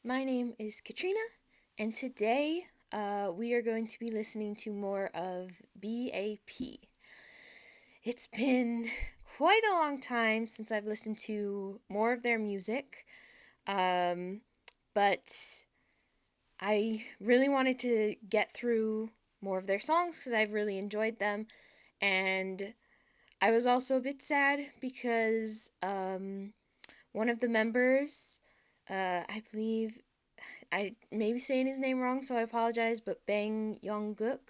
My name is Katrina, and today we are going to be listening to more of B.A.P. It's been quite a long time since I've listened to more of their music, um, but I really wanted to get through more of their songs because I've really enjoyed them, and I was also a bit sad because one of the members, I believe I may be saying his name wrong, so I apologize, but Bang Yongguk.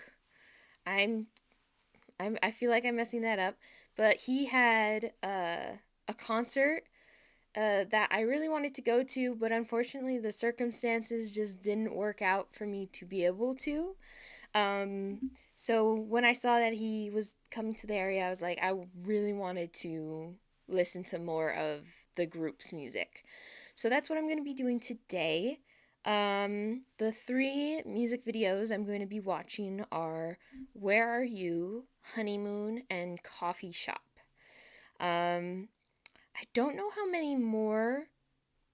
I'm, I feel like I'm messing that up, but he had a concert that I really wanted to go to, but unfortunately the circumstances just didn't work out for me to be able to. Um, so when I saw that he was coming to the area, I was like, I really wanted to listen to more of the group's music. So that's what I'm going to be doing today. The three music videos I'm going to be watching are Where Are You, Honeymoon, and Coffee Shop. Um, I don't know how many more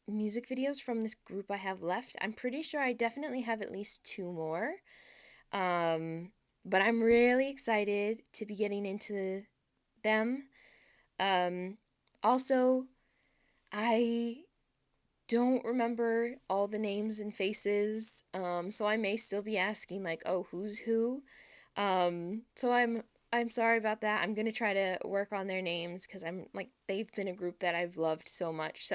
music videos from this group I have left. I'm pretty sure I definitely have at least two more. Um, but I'm really excited to be getting into them. Um, Also, I don't remember all the names and faces, so I may still be asking like, "Oh, who's who?" So I'm sorry about that. I'm gonna try to work on their names because I'm like they've been a group that I've loved so much.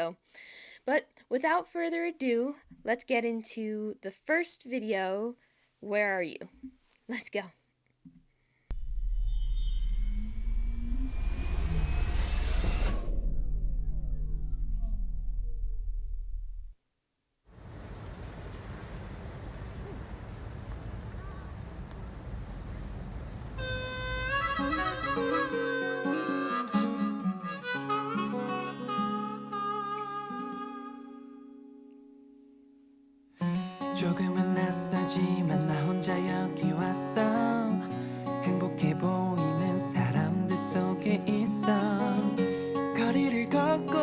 But without further ado, let's get into the first video. Where are you? Let's go. 조금은 낯설지만 나 혼자 여기 왔어. 행복해 보이는 사람들 속에 있어. 거리를 걷고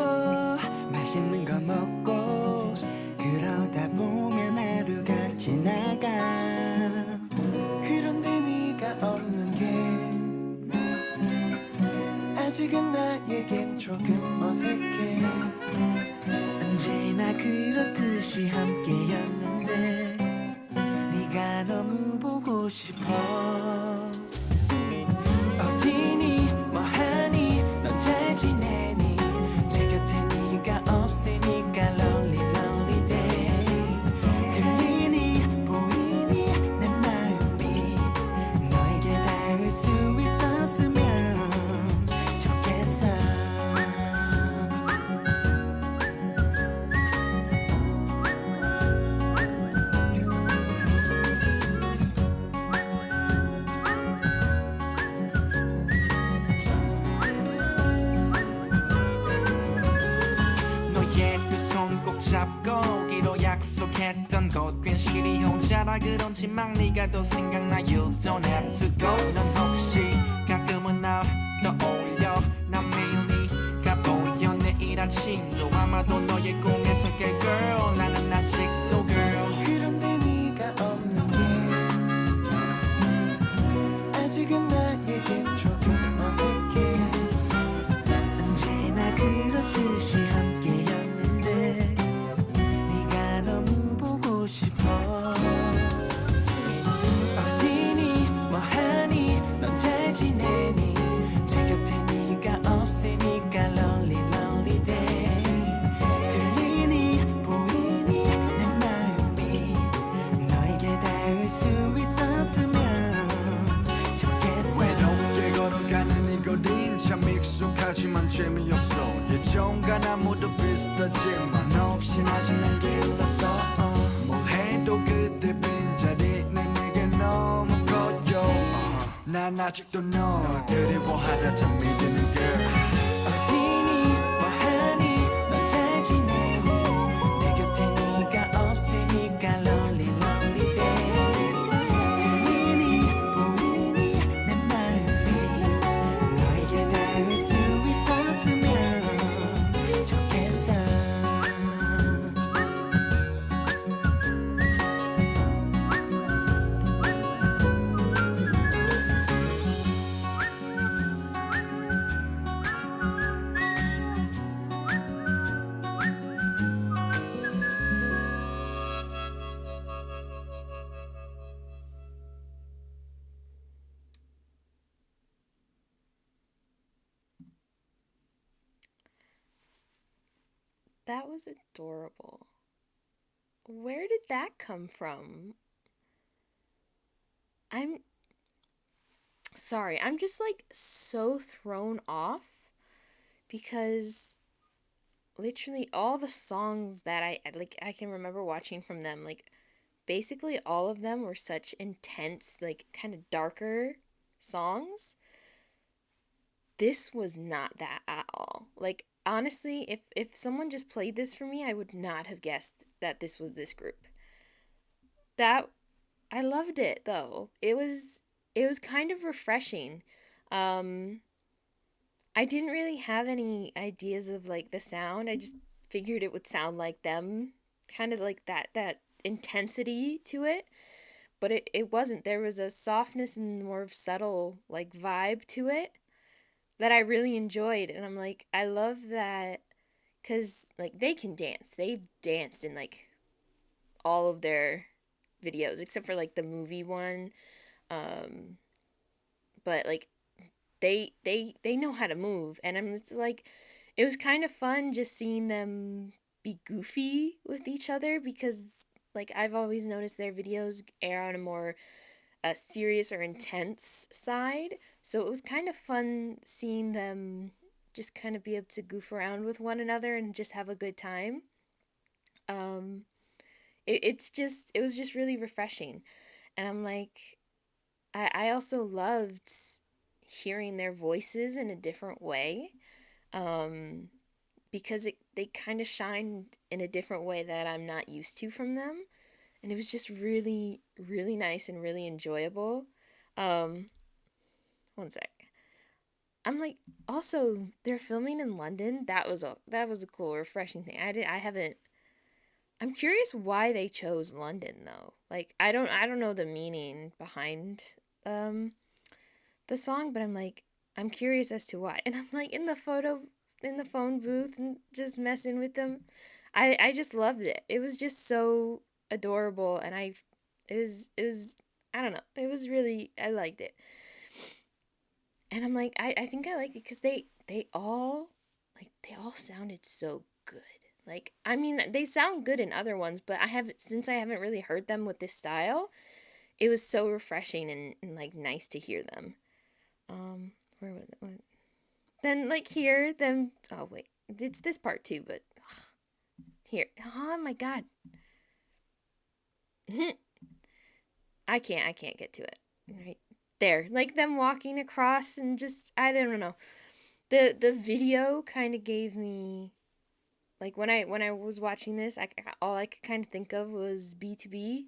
맛있는 거 먹고 그러다 보면 하루가 지나가. 그런데 네가 없는 게 아직은 나에겐 조금 어색해. 언제나 그렇듯이 함께였는데 네가 너무 보고 싶어. 어디니 뭐하니 넌 잘 지내니 내 곁에 네가 없으니까 lonely lonely day. 들리니 보이니 내 마음이 너에게 닿을 수 있었으면 좋겠어. 너의 그 손 꼭 잡고 오기로 약속했던 곳 괜시리 혼자라 그런지 막 네가 더 생각나. You don't have to go. 넌 혹시 가끔은 날 떠올려. 난 매일 네가 보여. 내일 아침도 아마도 너의 꿈에 설게 girl. 나는 아직도 girl. 그런데 네가 없는 게 아직은 나에겐 조금 어색해. 언제나 그렇듯이 함께였는데 네가 너무 보고 싶어. 어디니 뭐하니 넌 잘 지내니 내 곁에 네가 없으니까 lonely lonely day. 들리니 보이니 내 마음이 너에게 닿을 수 있었으면 좋겠어. 외롭게 걸어가는 이 거린 참 익숙하지만 재미없어. 예전과 나 모두 비슷하지만 너 없인 아직 난 길렀어. 뭘 해도 그때 빈자리는 내게 너무 커요. 난 아직도 널 그리워하다 잠이 드는 girl. 어디니 뭐하니 넌 잘 지내니 내 곁에 네가 없으니까 lonely lonely day. 들리니 보이니 내 마음이 너에게 닿을 수 있었으면 좋겠어. That was adorable. Where did that come from? I'm sorry. I'm just like so thrown off because literally all the songs that I can remember watching from them, like basically all of them were such intense, like kind of darker songs. This was not that at all. Like honestly, if someone just played this for me, I would not have guessed that this was this group. That I loved it though. It was kind of refreshing. Um I didn't really have any ideas of like the sound. I just figured it would sound like them, kind of like that intensity to it, but it wasn't. There was a softness and more of subtle like vibe to it that I really enjoyed, and I'm like I love that cuz like they can dance. They've danced in like all of their videos except for like the movie one. Um but like they know how to move, and I'm just like it was kind of fun just seeing them be goofy with each other because like I've always noticed their videos air on a more serious or intense side, so it was kind of fun seeing them just kind of be able to goof around with one another and just have a good time. um it was just really refreshing, and I'm like I also loved hearing their voices in a different way, um, because they kind of shined in a different way that I'm not used to from them. And it was just really, really nice and really enjoyable. Um, one sec. I'm like, also they're filming in London. That was a cool, refreshing thing. I haven't. I'm curious why they chose London though. Like I don't know the meaning behind um the song, but I'm curious as to why. And I'm like in the phone booth and just messing with them. I just loved it. It was just so adorable, and it was I don't know. It was really I liked it. And I'm like I think I liked it cuz they all sounded so good. Like I mean, they sound good in other ones, but I haven't really heard them with this style, it was so refreshing and like nice to hear them. Where was it? Then like here, then oh wait, it's this part too, but here, oh my god, I can't get to it. Right there, like them walking across and just I don't know. The video kind of gave me like when I was watching this, all I could kind of think of was B2B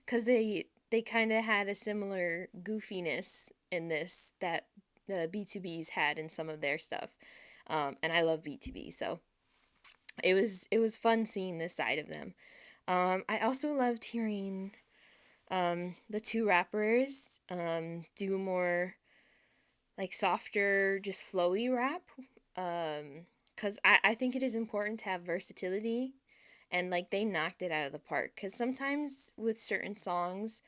because they kind of had a similar goofiness in this that the B2Bs had in some of their stuff. And I love B2B, so it was fun seeing this side of them. I also loved hearing the two rappers do more like softer, just flowy rap. Because I think it is important to have versatility, and like they knocked it out of the park. Because sometimes with certain songs,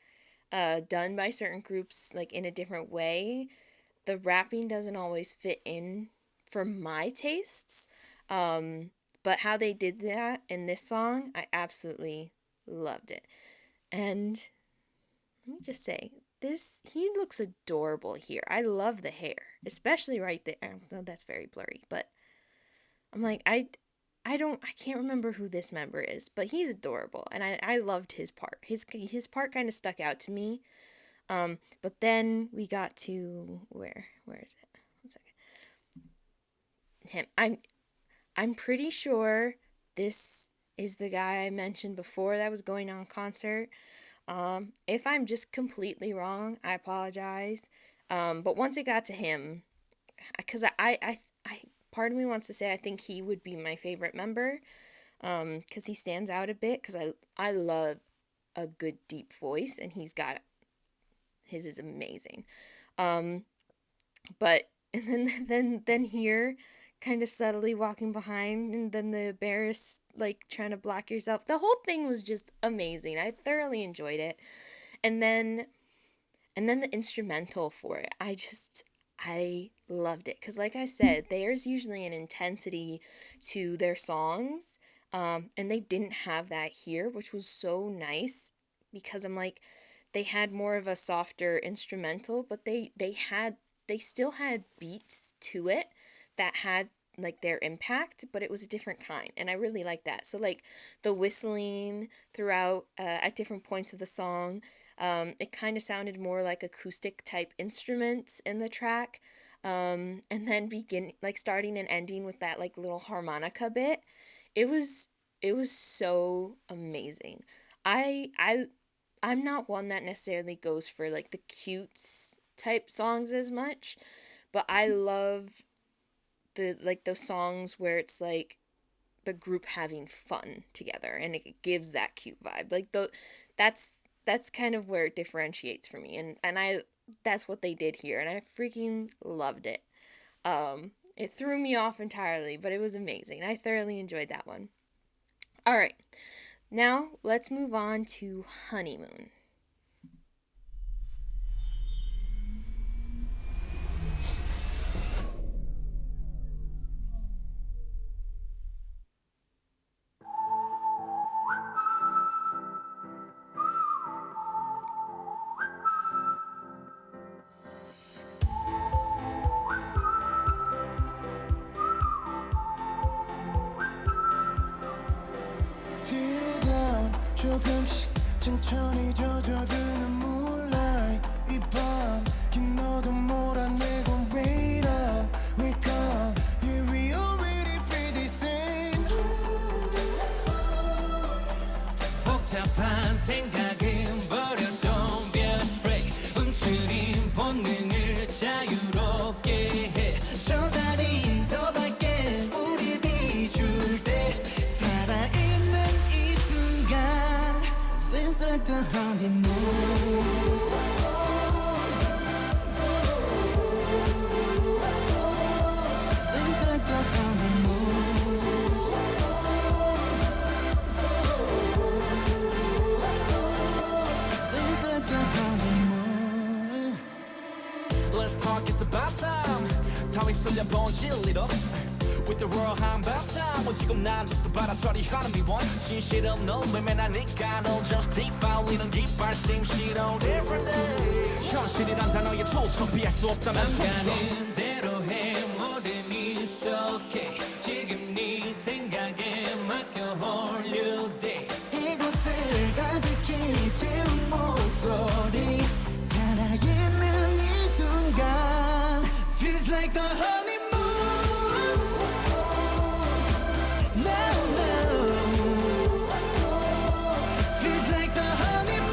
done by certain groups like in a different way, the rapping doesn't always fit in for my tastes. Um, but how they did that in this song, I absolutely loved it. And let me just say, this he looks adorable here. I love the hair, especially right there. Well, that's very blurry, but I'm like I can't remember who this member is, but he's adorable, and I loved his part. His part kind of stuck out to me. But then we got to where is it? One second. Him. I'm pretty sure this is the guy I mentioned before that was going on concert. If I'm just completely wrong, I apologize. But once it got to him, because I part of me wants to say I think he would be my favorite member. Because he stands out a bit. Because I love a good deep voice, and he's got his is amazing. Um, but and then here, kind of subtly walking behind, and then the embarrassed like trying to block yourself. The whole thing was just amazing. I thoroughly enjoyed it. And then the instrumental for it. I loved it because like I said, there's usually an intensity to their songs And they didn't have that here, which was so nice because I'm like, they had more of a softer instrumental, but they still had beats to it that had like their impact, but it was a different kind, and I really like that. So like the whistling throughout at different points of the song, it kind of sounded more like acoustic type instruments in the track. And then begin like starting and ending with that like little harmonica bit. It was it was so amazing. I I'm not one that necessarily goes for like the cute type songs as much, but I love the like those songs where it's like the group having fun together and it gives that cute vibe. Like that's that's kind of where it differentiates for me, and I that's what they did here, and I freaking loved it. It threw me off entirely, but it was amazing. I thoroughly enjoyed that one. All right. Now, let's move on to Honeymoon. Till down 조금씩 천천히 젖어드는 moonlight 이밤 긴 어둠 몰아내고 wait up wake up yeah we already feel the same 복잡한 생각은 버려 don't be afraid 움츠린 본능을 자유롭게 해 저 달이 더 밝게 우리 비출 때 살아있는 이 순간 Feels like the honeymoon Feels like the honeymoon Feels like the honeymoon Let's talk, it's about time 다 휩쓸려 본 진리로 With the royal 한바탕 오지금 난 접수받아 저리 하는 미원 진실은 너 외면하니까 너 just define 우리는 깃발 심시로 different day 현실이란 단어의 초점 피할 수 없다면 가는 대로 해 모든 is okay 지금 네 생각에 맡겨 hold you day 이곳을 가득히 채운 목소리 살아있는 이 순간 Feels like the honeymoon Now now Feels like the honeymoon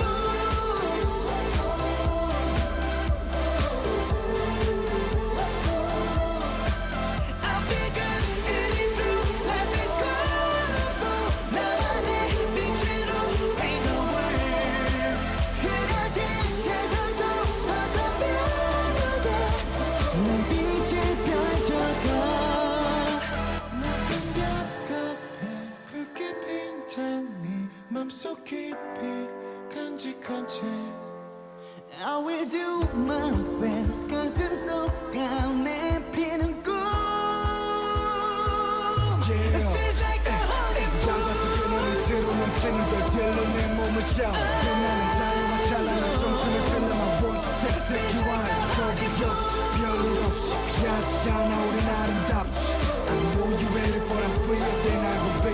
I feel good, it is true Life is colorful 나만의 빛으로 paint the world 그려진 세상 속 화살표로 내 빛을 펼쳐가 높은 벽 앞에 붉게 핀 장미 맘속 깊이 간직한 채 I will do my best 가슴 속 안에 피는 꿈 It feels like the honeymoon 찾아서 그녀를 뒤로 넘치는 별들로 내 몸을 샤워 빛나는 자유와 찬란한 청춘을 feel like I want to take you on 거기 없이 별일 없이 피하지 않아 우린 아름답지 I know you ready but I'm freer than I will be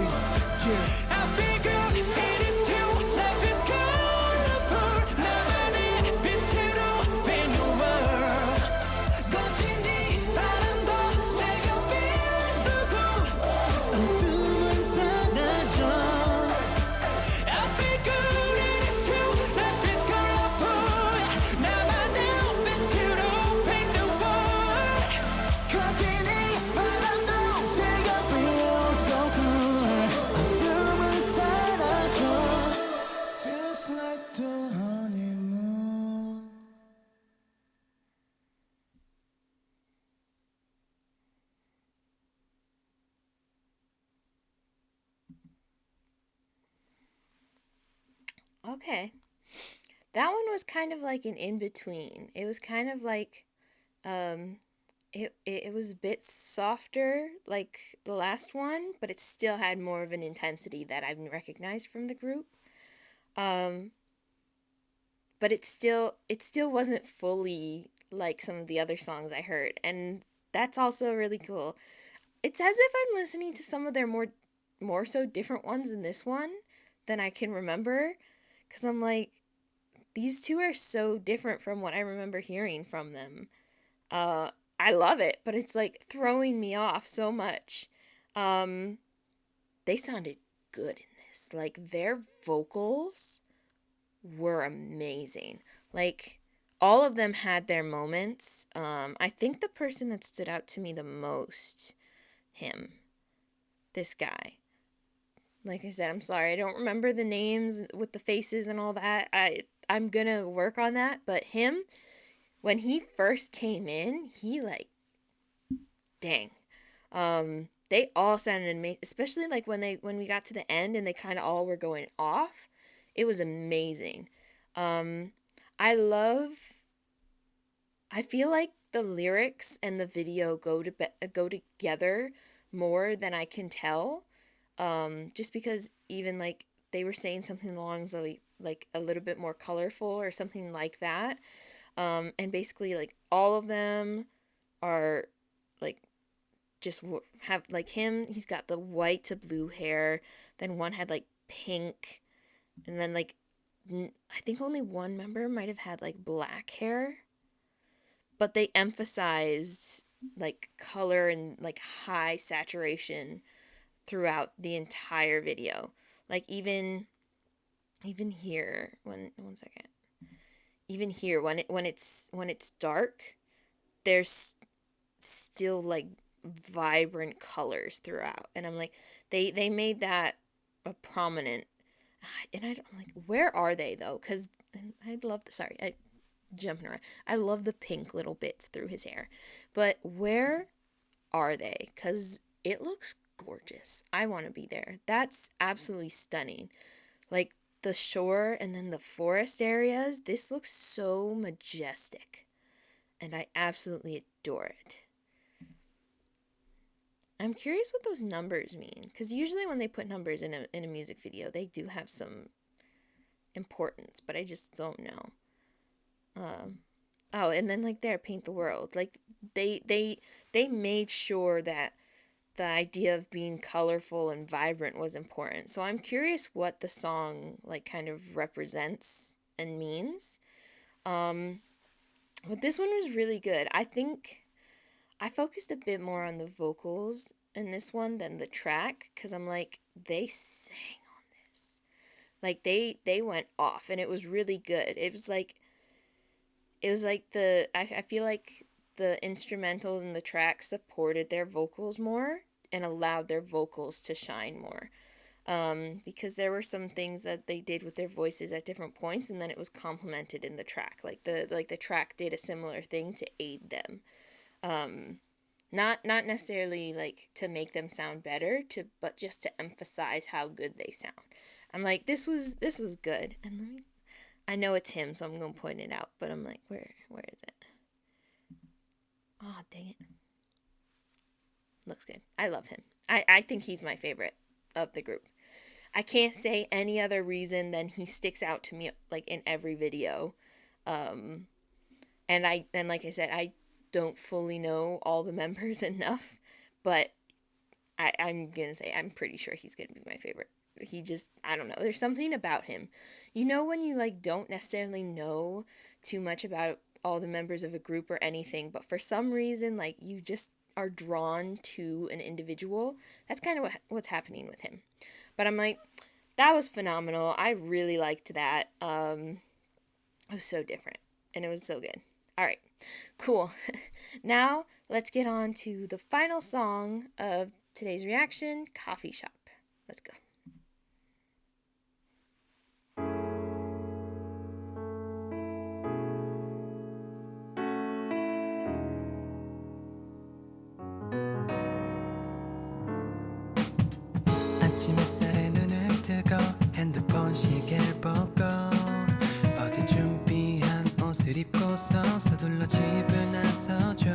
Yeah I feel good, it is true Life is colorful 나만의 빛으로 paint the world 거친 이 바람도 제가 feel so good 어둠은 사라져 I feel good, it is true Life is colorful 나만의 빛으로 paint the world 거친 이 바람도 제가 feel so good 어둠은 사라져 Feels like the honeymoon Okay. That one was kind of like an in between. It was kind of like um it was a bit softer like the last one, but it still had more of an intensity that I've recognized from the group. Um, but it still wasn't fully like some of the other songs I heard, and that's also really cool. It's as if I'm listening to some of their more so different ones in this one than I can remember, because I'm like, these two are so different from what I remember hearing from them. Uh, I love it, but it's like throwing me off so much. Um, they sounded good in this. Like their vocals were amazing. Like all of them had their moments. I think the person that stood out to me the most, him, this guy. Like I said, I'm sorry, I don't remember the names with the faces and all that. I'm gonna work on that, but him, when he first came in, he like, dang. They all sounded amazing, especially like when we got to the end and they kind of all were going off. It was amazing. Um, I love. I feel like the lyrics and the video go together more than I can tell. Just because even like they were saying something along like a little bit more colorful or something like that. And basically like all of them are like just have like him. He's got the white to blue hair. Then one had like pink, and then like I think only one member might have had like black hair, but they emphasized like color and like high saturation throughout the entire video. Like even here, one second. Even here when it's dark, there's still like vibrant colors throughout. And I'm like, they made that a prominent. And I'm like, where are they though? Cuz I'd love the sorry, I jumping around. I love the pink little bits through his hair. But where are they? Cuz it looks gorgeous. I want to be there. That's absolutely stunning. Like the shore and then the forest areas, this looks so majestic. And I absolutely adore it. I'm curious what those numbers mean, because usually when they put numbers in a music video, they do have some importance, but I just don't know. Um, oh, and then like there, Paint the World, like they made sure that the idea of being colorful and vibrant was important. So I'm curious what the song like kind of represents and means. Um, but this one was really good. I think I focused a bit more on the vocals in this one than the track because I'm like they sang on this. Like they went off and it was really good. It was like I feel like the instrumentals and the track supported their vocals more and allowed their vocals to shine more. Because there were some things that they did with their voices at different points, and then it was complemented in the track. Like the track did a similar thing to aid them. Um, not necessarily like to make them sound better, but just to emphasize how good they sound. I'm like, this was good, and I know it's him, so I'm gonna point it out, but I'm like, where is it? Oh dang it! Looks good. I love him. I think he's my favorite of the group. I can't say any other reason than he sticks out to me like in every video. Um, and like I said, I don't fully know all the members enough, but I'm gonna say I'm pretty sure he's gonna be my favorite. He just I don't know. There's something about him. You know when you like don't necessarily know too much about all the members of a group or anything, but for some reason like you just are drawn to an individual. That's kind of what's happening with him. But I'm like, that was phenomenal. I really liked that. It was so different and it was so good. All right, cool. Now let's get on to the final song of today's reaction, Coffee Shop. Let's go. 아침 햇살에 눈을 뜨고 핸드폰 시계를 보고 어제 준비한 옷을 입고서 서둘러 집을 나서죠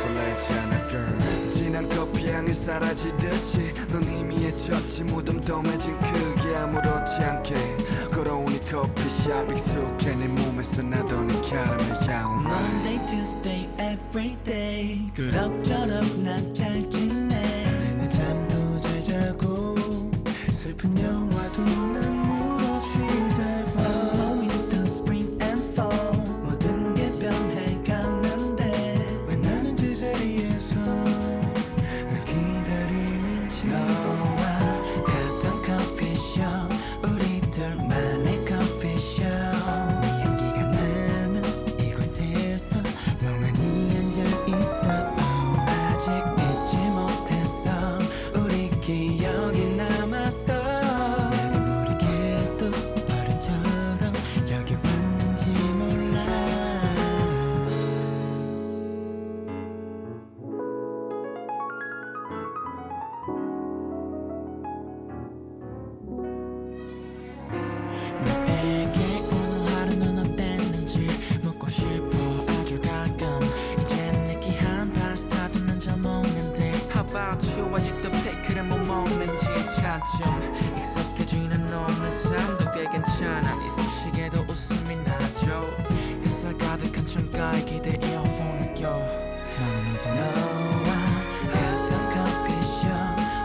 설레지 않아 girl 진한 커피 향이 사라지듯이 넌 희미해졌지 무덤덤해진 그게 아무렇지 않게 걸어오니 커피숍 익숙해 내 몸에서 나던 이 캐러멜 향 Monday, Tuesday, everyday 그럭저럭 난 잘 지내 내내 잠도 잘 자고 슬픈 영화도 눈물 없이 잘 봐 Following the spring and fall 모든 게 변해가는데 왜 나는 제자리에서 널 기다리는지 너와 갔던 커피숍 우리들만의 커피숍 네 향기가 나는 이곳에서 멍하니 앉아있어 아직 잊지 못했어 우리 기억이 남았어 나도 모르게도 버릇처럼 여기 왔는지 몰라 너에게 오늘 하루는 어땠는지 묻고 싶어 아주 가끔 이젠 느끼한 파스타도 난 잘 먹는데 How about you 아직도 페이크를 못 먹는지 차츰 익숙해지는 없는 삶도 꽤 괜찮아 네 솜씨에도 웃음이 나죠 햇살 가득한 창가에 기대 이어폰을 껴 너와 갔던 커피숍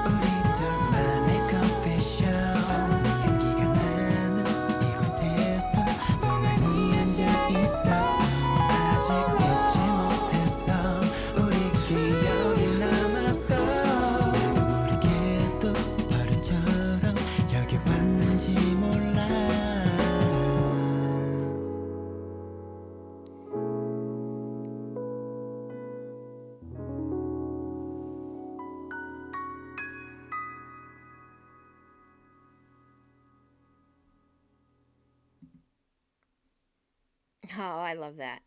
우리들만의 커피숍 네 향기가 나는 이곳에서 멍하니 앉아있어 아직 잊지 못했어 우리 기억이 남았어 나도 모르게도 버릇처럼 여기 왔는지 몰라 Oh, I love that.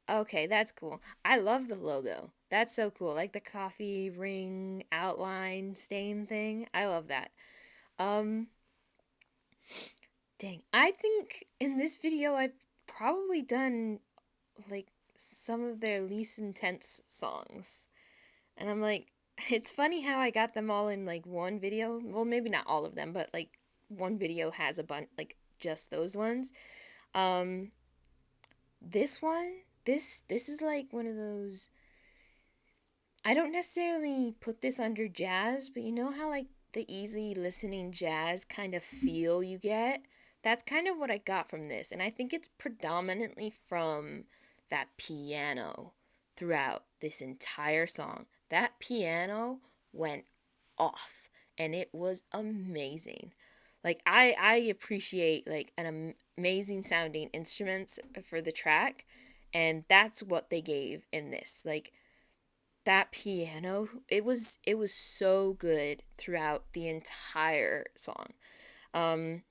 Okay, that's cool. I love the logo. That's so cool. Like the coffee ring outline stain thing. I love that. Um, dang. I think in this video I've probably done like some of their least intense songs. And I'm like, it's funny how I got them all in like one video. Well, maybe not all of them, but like one video has a bunch, like just those ones. Um, this one, this is like one of those. I don't necessarily put this under jazz, but you know how like the easy listening jazz kind of feel you get? That's kind of what I got from this, and I think it's predominantly from that piano throughout this entire song. That piano went off and it was amazing. Like I appreciate like an amazing sounding instruments for the track, and that's what they gave in this. Like that piano, it was so good throughout the entire song. Um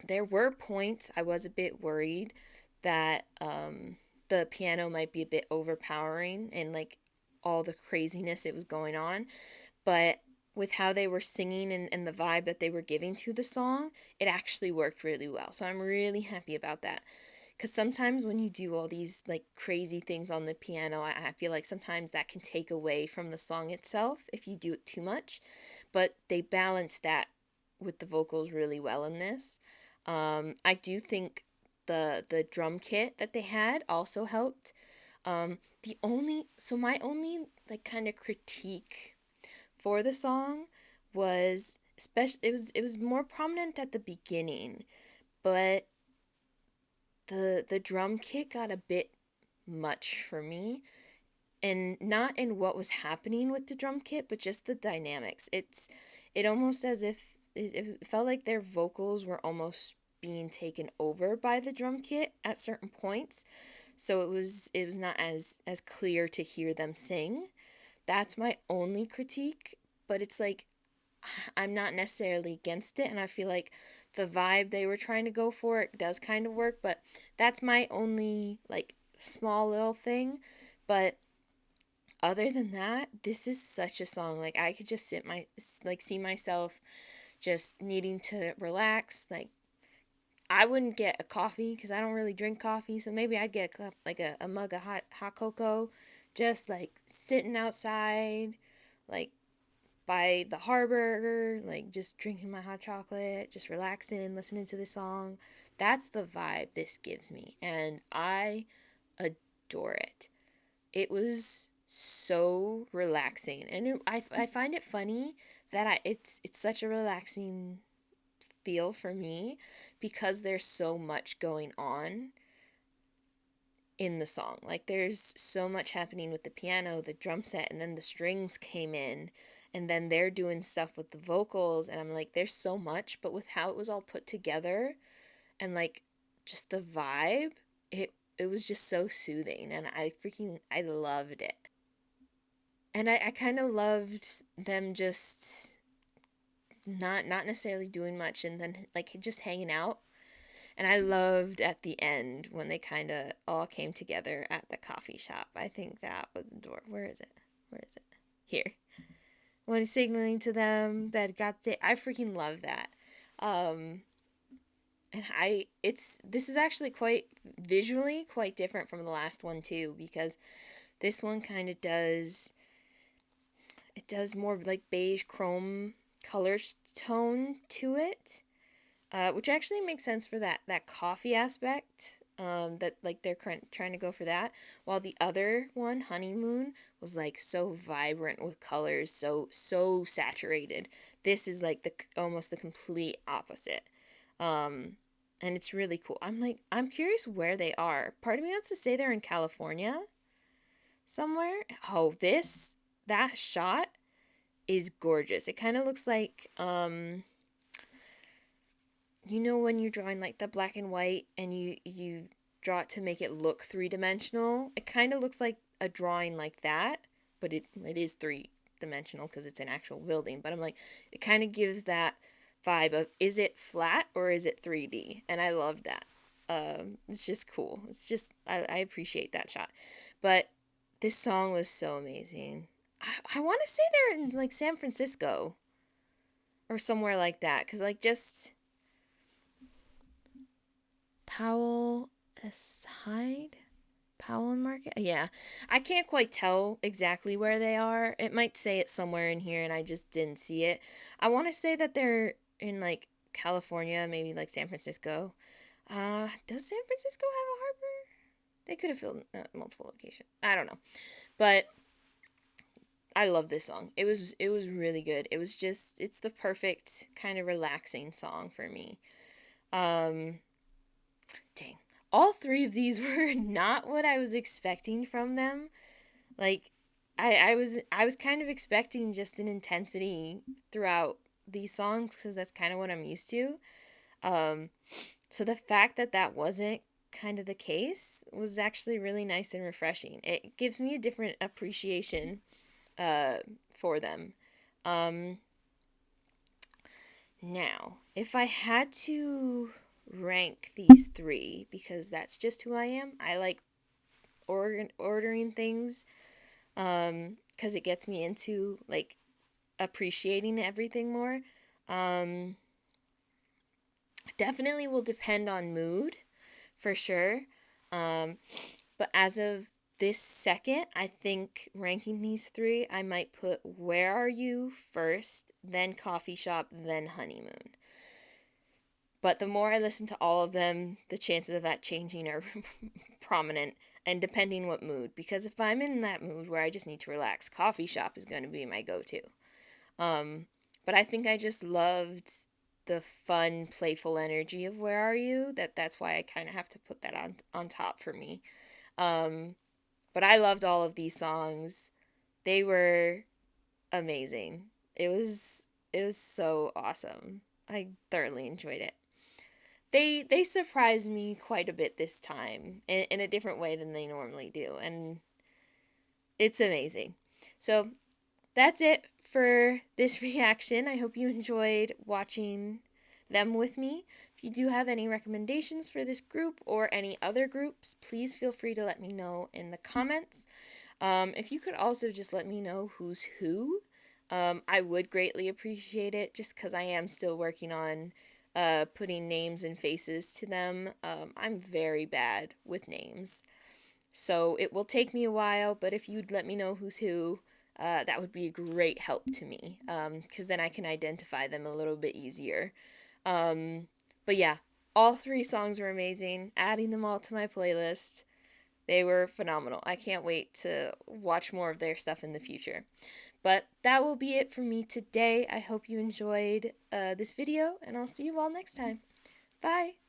there were points I was a bit worried that the piano might be a bit overpowering and like all the craziness it was going on, but with how they were singing and the vibe that they were giving to the song, it actually worked really well. So I'm really happy about that. Because sometimes when you do all these like crazy things on the piano, I feel like sometimes that can take away from the song itself if you do it too much. But they balance that with the vocals really well in this. I do think the drum kit that they had also helped. My only like kind of critique for the song was especially it was more prominent at the beginning, but the drum kit got a bit much for me, and not in what was happening with the drum kit but just the dynamics. It almost as if it felt like their vocals were almost being taken over by the drum kit at certain points, so it was not as clear to hear them sing. That's my only critique, but it's like I'm not necessarily against it, and I feel like the vibe they were trying to go for it does kind of work, but that's my only like small little thing. But other than that, this is such a song. Like I could just see myself just needing to relax. Like I wouldn't get a coffee because I don't really drink coffee, so maybe I'd get a cup like a mug of hot cocoa just like sitting outside, like by the harbor, like just drinking my hot chocolate, just relaxing, listening to this song. That's the vibe this gives me, and I adore it. It was so relaxing, and I find it funny that it's such a relaxing feel for me because there's so much going on in the song. Like there's so much happening with the piano, the drum set, and then the strings came in, and then they're doing stuff with the vocals, and I'm like, there's so much, but with how it was all put together and like just the vibe, it was just so soothing, and I loved it. And I kind of loved them just not necessarily doing much and then like just hanging out. And I loved at the end when they kind of all came together at the coffee shop. I think that was adorable. Where is it? Where is it? Here. When he's signaling to them that got to, I freaking love that. Um, and it's this is actually quite visually quite different from the last one too, because this one kind of does it does more like beige chrome color tone to it, which actually makes sense for that coffee aspect. That like they're trying to go for that, while the other one, Honeymoon, was like so vibrant with colors, so saturated. This is like the almost the complete opposite, um, and it's really cool. I'm curious where they are. Part of me wants to say they're in California somewhere. Oh, this that shot is gorgeous. It kind of looks like you know when you're drawing like the black and white and you draw it to make it look three-dimensional. It kind of looks like a drawing like that, but it is three-dimensional because it's an actual building. But I'm like, it kind of gives that vibe of, is it flat or is it 3D? And I love that. It's just cool. It's just I appreciate that shot. But this song was so amazing. I want to say they're in like San Francisco or somewhere like that, because like just Powell aside, Powell and Market. Yeah, I can't quite tell exactly where they are. It might say it somewhere in here, and I just didn't see it. I want to say that they're in like California, maybe like San Francisco. Does San Francisco have a harbor? They could have filmed multiple locations. I don't know, but I love this song. It was really good. It was just it's the perfect kind of relaxing song for me. Um, Dang. All three of these were not what I was expecting from them. Like I was kind of expecting just an intensity throughout these songs because that's kind of what I'm used to. Um so the fact that that wasn't kind of the case was actually really nice and refreshing. It gives me a different appreciation uh for them. Um Now, if I had to rank these three, because that's just who I am, I like ordering things because it gets me into like appreciating everything more. Um, Definitely will depend on mood for sure. Um, but as of this second, I think ranking these three, I might put Where Are You first, then Coffee Shop, then Honeymoon. But the more I listen to all of them, the chances of that changing are prominent and depending what mood. Because if I'm in that mood where I just need to relax, Coffee Shop is going to be my go-to. Um, but I think I just loved the fun, playful energy of Where Are You? That's why I kind of have to put that on top for me. Um, but I loved all of these songs. They were amazing. It was so awesome. I thoroughly enjoyed it. They surprised me quite a bit this time in a different way than they normally do, and it's amazing. So that's it for this reaction. I hope you enjoyed watching them with me. If you do have any recommendations for this group or any other groups, please feel free to let me know in the comments. If you could also just let me know who's who, I would greatly appreciate it, just because I am still working on putting names and faces to them. I'm very bad with names. So it will take me a while, but if you'd let me know who's who, that would be a great help to me, because then I can identify them a little bit easier. Um, but yeah, all three songs were amazing. Adding them all to my playlist, they were phenomenal. I can't wait to watch more of their stuff in the future. But that will be it for me today. I hope you enjoyed this video, and I'll see you all next time. Bye!